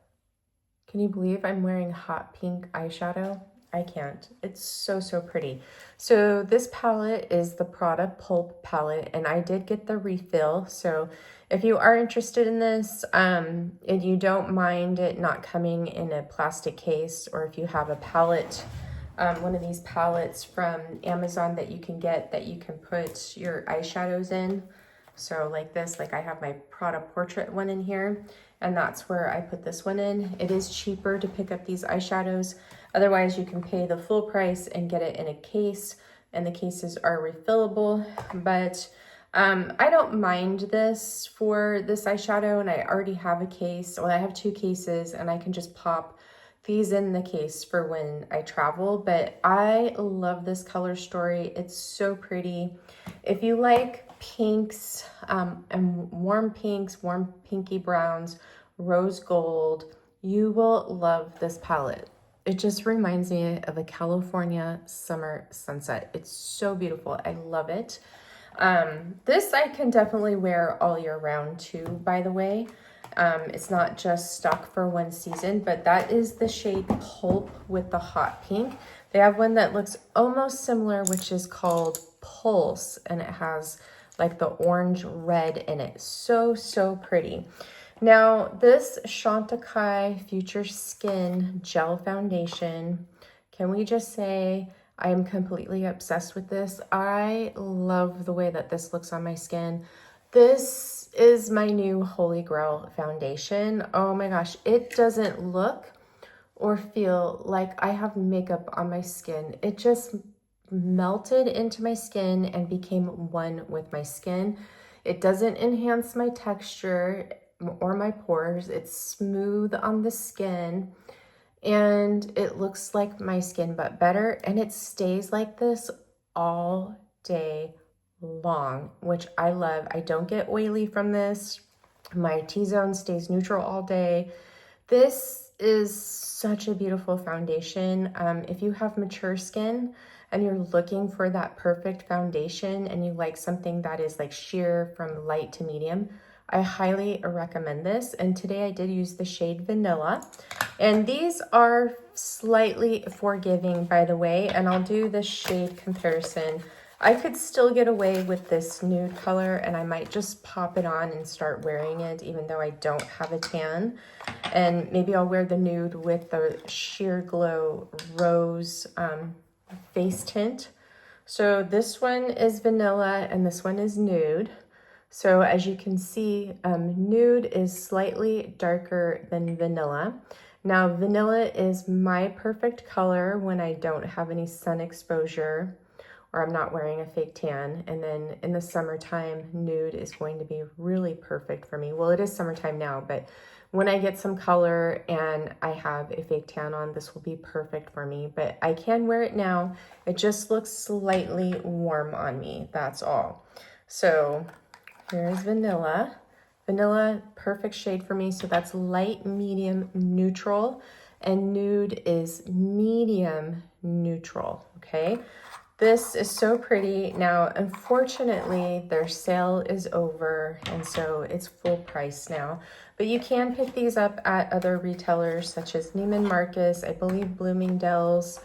Can you believe I'm wearing hot pink eyeshadow? I can't. It's so, so pretty. So this palette is the Prada Pulp palette, and I did get the refill. So if you are interested in this, and you don't mind it not coming in a plastic case, or if you have a palette, one of these palettes from Amazon that you can get that you can put your eyeshadows in. So like this, like I have my Prada Portrait one in here, and that's where I put this one in. It is cheaper to pick up these eyeshadows. Otherwise, you can pay the full price and get it in a case, and the cases are refillable. But I don't mind this for this eyeshadow, and I already have a case. Well, I have two cases, and I can just pop these in the case for when I travel. But I love this color story. It's so pretty. If you like pinks, and warm pinks, warm pinky browns, rose gold. You will love this palette. It just reminds me of a California summer sunset. It's so beautiful. I love it. This I can definitely wear all year round too, by the way. It's not just stock for one season, but that is the shade Pulp with the hot pink. They have one that looks almost similar, which is called Pulse, and it has like the orange red in it. So, so pretty. Now, this Chantecaille Future Skin Gel Foundation, can we just say I am completely obsessed with this. I love the way that this looks on my skin. This is my new Holy Grail foundation. Oh my gosh, it doesn't look or feel like I have makeup on my skin. It just melted into my skin and became one with my skin. It doesn't enhance my texture or my pores. It's smooth on the skin and it looks like my skin but better, and it stays like this all day long, which I love. I don't get oily from this. My T-zone stays neutral all day. This is such a beautiful foundation. If you have mature skin and you're looking for that perfect foundation and you like something that is like sheer from light to medium, I highly recommend this. And today I did use the shade Vanilla. And these are slightly forgiving, by the way, and I'll do the shade comparison. I could still get away with this nude color, and I might just pop it on and start wearing it, even though I don't have a tan. And maybe I'll wear the nude with the Sheer Glow Rose face tint. So this one is Vanilla, and this one is Nude. So as you can see, Nude is slightly darker than Vanilla. Now, Vanilla is my perfect color when I don't have any sun exposure or I'm not wearing a fake tan. And then in the summertime, Nude is going to be really perfect for me. Well, it is summertime now, but when I get some color and I have a fake tan on, this will be perfect for me. But I can wear it now. It just looks slightly warm on me, that's all. So here's Vanilla. Vanilla, perfect shade for me. So that's light, medium, neutral, and Nude is medium neutral, okay? This is so pretty. Now, unfortunately, their sale is over, and so it's full price now. But you can pick these up at other retailers such as Neiman Marcus, I believe Bloomingdale's,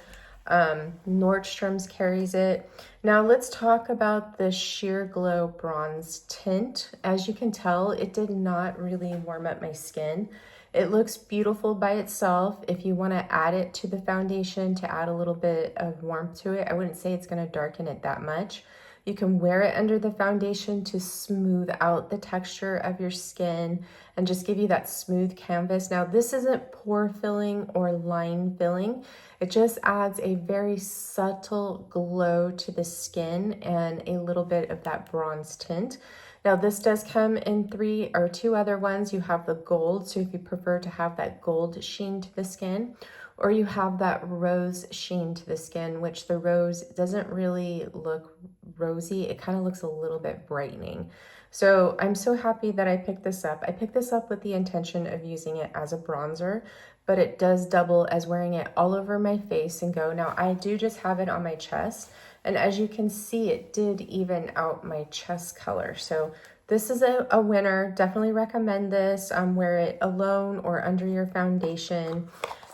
Nordstrom's carries it. Now let's talk about the Sheer Glow Bronze Tint. As you can tell, it did not really warm up my skin. It looks beautiful by itself. If you want to add it to the foundation to add a little bit of warmth to it, I wouldn't say it's going to darken it that much. You can wear it under the foundation to smooth out the texture of your skin and just give you that smooth canvas. Now, this isn't pore filling or line filling. It just adds a very subtle glow to the skin and a little bit of that bronze tint. Now, this does come in 3 or 2 other ones. You have the gold, so if you prefer to have that gold sheen to the skin, or you have that rose sheen to the skin, which the rose doesn't really look rosy. It kind of looks a little bit brightening. So I'm so happy that I picked this up. I picked this up with the intention of using it as a bronzer, but it does double as wearing it all over my face and go. Now, I do just have it on my chest, and as you can see, it did even out my chest color. So this is a winner. Definitely recommend this. Wear it alone or under your foundation.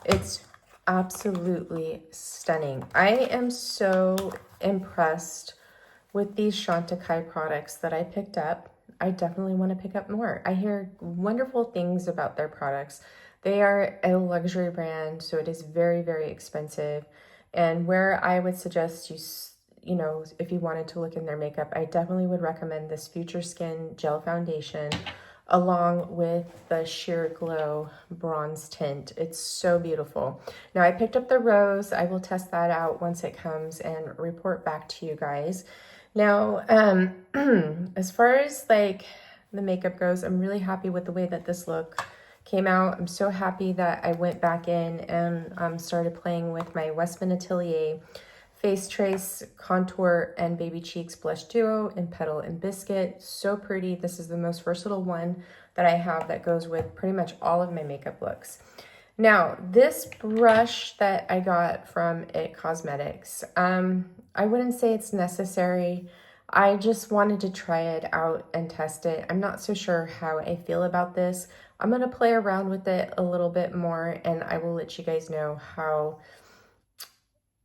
It's absolutely stunning. I am so impressed with these Chantecaille products that I picked up. I definitely want to pick up more. I hear wonderful things about their products. They are a luxury brand, so it is very, very expensive. And where I would suggest you know, if you wanted to look in their makeup, I definitely would recommend this Future Skin Gel Foundation along with the Sheer Glow Bronze Tint. It's so beautiful. Now, I picked up the rose. I will test that out once it comes and report back to you guys. Now, as far as like the makeup goes, I'm really happy with the way that this look came out. I'm so happy that I went back in and started playing with my Westman Atelier Face Trace Contour and Baby Cheeks Blush Duo in Petal and Biscuit. So pretty. This is the most versatile one that I have that goes with pretty much all of my makeup looks. Now, this brush that I got from It Cosmetics, I wouldn't say it's necessary. I just wanted to try it out and test it. I'm not so sure how I feel about this. I'm going to play around with it a little bit more, and I will let you guys know how,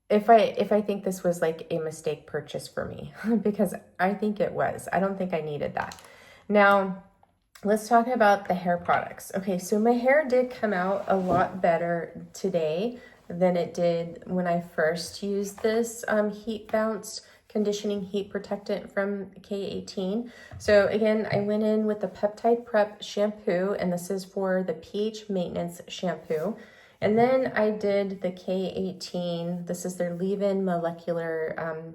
if I think this was like a mistake purchase for me, because I think it was. I don't think I needed that. Now, let's talk about the hair products. Okay, so my hair did come out a lot better today than it did when I first used this Heat Bounce Conditioning Heat Protectant from K18. So again, I went in with the Peptide Prep shampoo, and this is for the pH maintenance shampoo. And then I did the K18. This is their leave-in molecular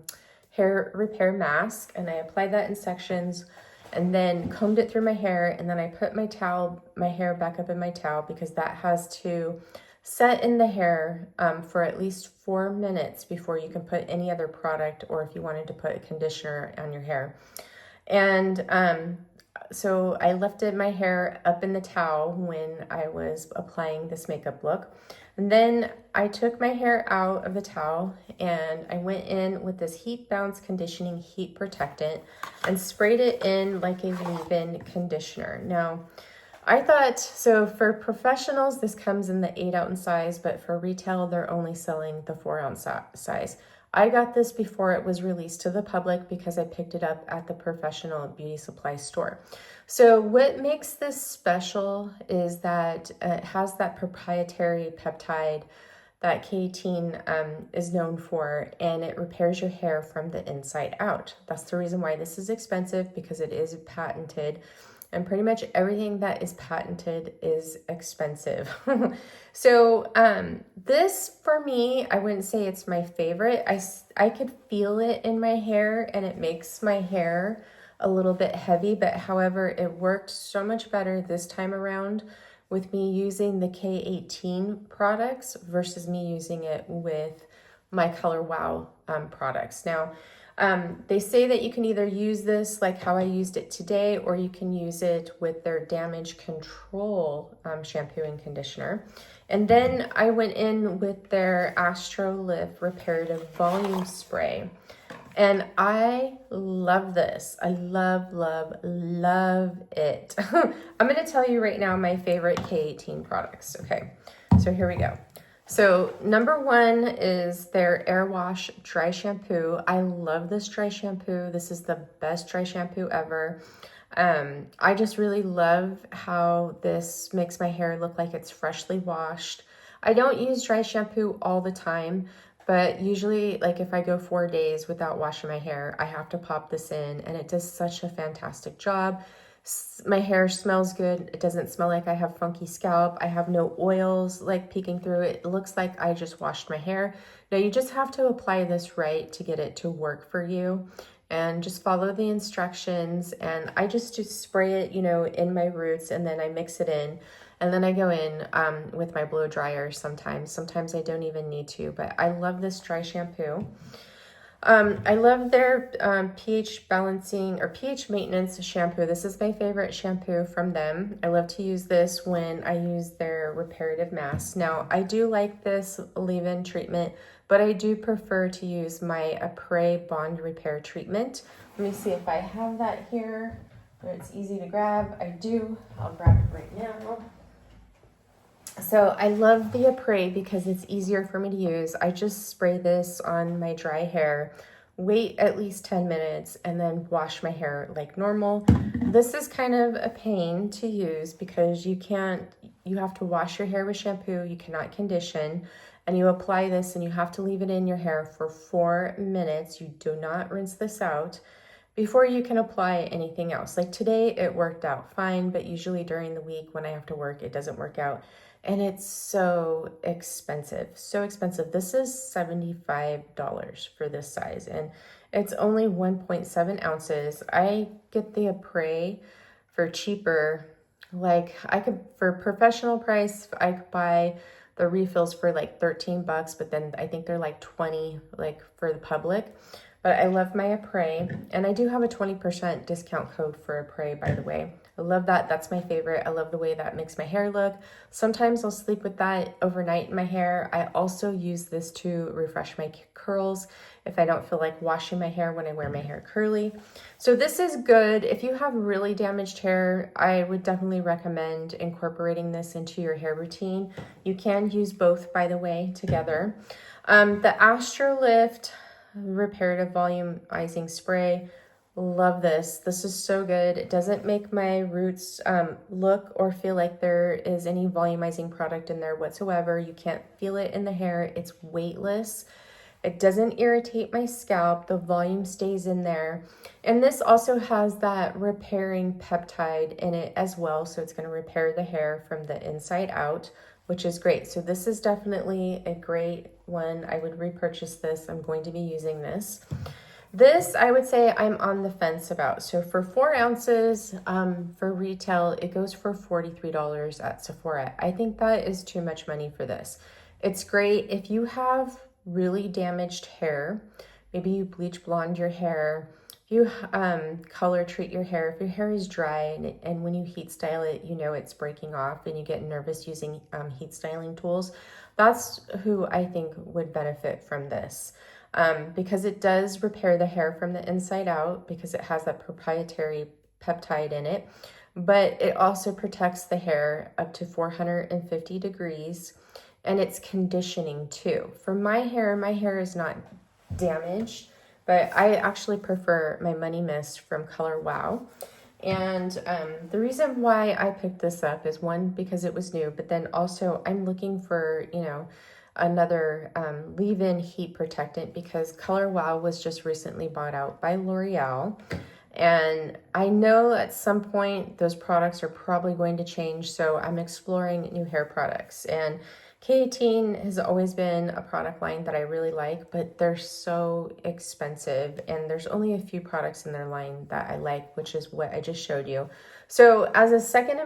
hair repair mask, and I applied that in sections and then combed it through my hair, and then I put my hair back up in my towel because that has to set in the hair for at least 4 minutes before you can put any other product, or if you wanted to put a conditioner on your hair. And so I lifted my hair up in the towel when I was applying this makeup look. And then I took my hair out of the towel and I went in with this Heat Bounce Conditioning Heat Protectant and sprayed it in like a leave-in conditioner. Now, I thought, so for professionals, this comes in the 8-ounce size, but for retail, they're only selling the 4-ounce size. I got this before it was released to the public because I picked it up at the professional beauty supply store. So what makes this special is that it has that proprietary peptide that K18 is known for, and it repairs your hair from the inside out. That's the reason why this is expensive, because it is patented. And pretty much everything that is patented is expensive. So this, for me, I wouldn't say it's my favorite. I could feel it in my hair, and it makes my hair a little bit heavy, but however, it worked so much better this time around with me using the K18 products versus me using it with my Color Wow products. Now, they say that you can either use this like how I used it today, or you can use it with their damage control shampoo and conditioner. And then I went in with their Astro Lift Reparative Volume Spray. And I love this. I love, love, love it. I'm going to tell you right now my favorite K18 products. Okay, so here we go. So number one is their Air Wash Dry Shampoo. I love this dry shampoo. This is the best dry shampoo ever. I just really love how this makes my hair look like it's freshly washed. I don't use dry shampoo all the time, but usually, like if I go 4 days without washing my hair, I have to pop this in, and it does such a fantastic job. My hair smells good. It doesn't smell like I have funky scalp. I have no oils like peeking through it. It looks like I just washed my hair. Now you just have to apply this right to get it to work for you, and just follow the instructions. And I just spray it, you know, in my roots, and then I mix it in. And then I go in with my blow dryer sometimes. Sometimes I don't even need to, but I love this dry shampoo. I love their pH balancing or pH maintenance shampoo. This is my favorite shampoo from them. I love to use this when I use their reparative mask. Now, I do like this leave-in treatment, but I do prefer to use my Apres Bond Repair treatment. Let me see if I have that here where it's easy to grab. I do. I'll grab it right now. So I love the Apres because it's easier for me to use. I just spray this on my dry hair, wait at least 10 minutes, and then wash my hair like normal. This is kind of a pain to use because you have to wash your hair with shampoo, you cannot condition, and you apply this and you have to leave it in your hair for 4 minutes. You do not rinse this out before you can apply anything else. Like today, it worked out fine, but usually during the week when I have to work, it doesn't work out. And it's so expensive, so expensive. This is $75 for this size, and it's only 1.7 ounces. I get the Apres for cheaper. Like I could, for professional price, I could buy The refills for like 13 bucks, but then I think they're like 20 like for the public. But I love my Apres, and I do have a 20% discount code for Apres, by the way. I love that. That's my favorite. I love the way that makes my hair look. Sometimes I'll sleep with that overnight in my hair. I also use this to refresh my curls if I don't feel like washing my hair when I wear my hair curly. So this is good. If you have really damaged hair, I would definitely recommend incorporating this into your hair routine. You can use both, by the way, together. The Astrolift Reparative Volumizing Spray. Love this. This is so good. It doesn't make my roots look or feel like there is any volumizing product in there whatsoever. You can't feel it in the hair. It's weightless. It doesn't irritate my scalp. The volume stays in there. And this also has that repairing peptide in it as well. So it's going to repair the hair from the inside out, which is great. So this is definitely a great one. I would repurchase this. I'm going to be using this. This, I would say I'm on the fence about. So for 4 ounces for retail, it goes for $43 at Sephora. I think that is too much money for this. It's great if you have really damaged hair. Maybe you bleach blonde your hair. If you color treat your hair, if your hair is dry and when you heat style it, you know it's breaking off and you get nervous using heat styling tools, that's who I think would benefit from this. Because it does repair the hair from the inside out because it has that proprietary peptide in it, but it also protects the hair up to 450 degrees, and it's conditioning too. For my hair is not damaged, but I actually prefer my Money Mist from Color Wow. And the reason why I picked this up is, one, because it was new, but then also I'm looking for, you know, another leave-in heat protectant because Color Wow was just recently bought out by L'Oreal. And I know at some point those products are probably going to change, so I'm exploring new hair products. And K18 has always been a product line that I really like, but they're so expensive, and there's only a few products in their line that I like, which is what I just showed you. So as a second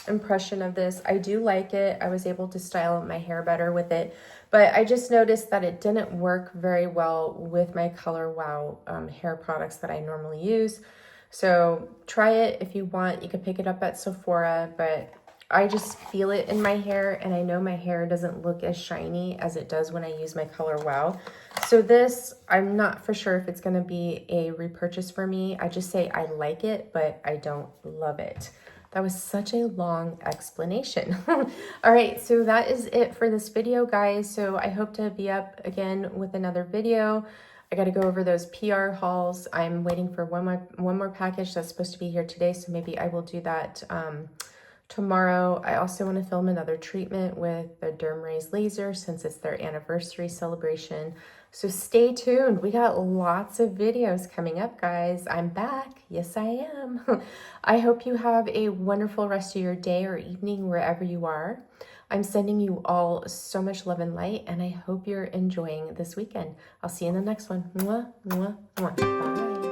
impression of this, I do like it. I was able to style my hair better with it, but I just noticed that it didn't work very well with my Color Wow hair products that I normally use. So try it if you want. You can pick it up at Sephora, but I just feel it in my hair, and I know my hair doesn't look as shiny as it does when I use my Color Wow. So this, I'm not for sure if it's going to be a repurchase for me. I just say I like it, but I don't love it. That was such a long explanation. All right, so that is it for this video, guys. So I hope to be up again with another video. I got to go over those PR hauls. I'm waiting for one more package that's supposed to be here today, so maybe I will do that tomorrow. I also want to film another treatment with the Derm Rays laser since it's their anniversary celebration. So stay tuned. We got lots of videos coming up, guys. I'm back. Yes, I am. I hope you have a wonderful rest of your day or evening wherever you are. I'm sending you all so much love and light, and I hope you're enjoying this weekend. I'll see you in the next one. Mwah, mwah, mwah. Bye.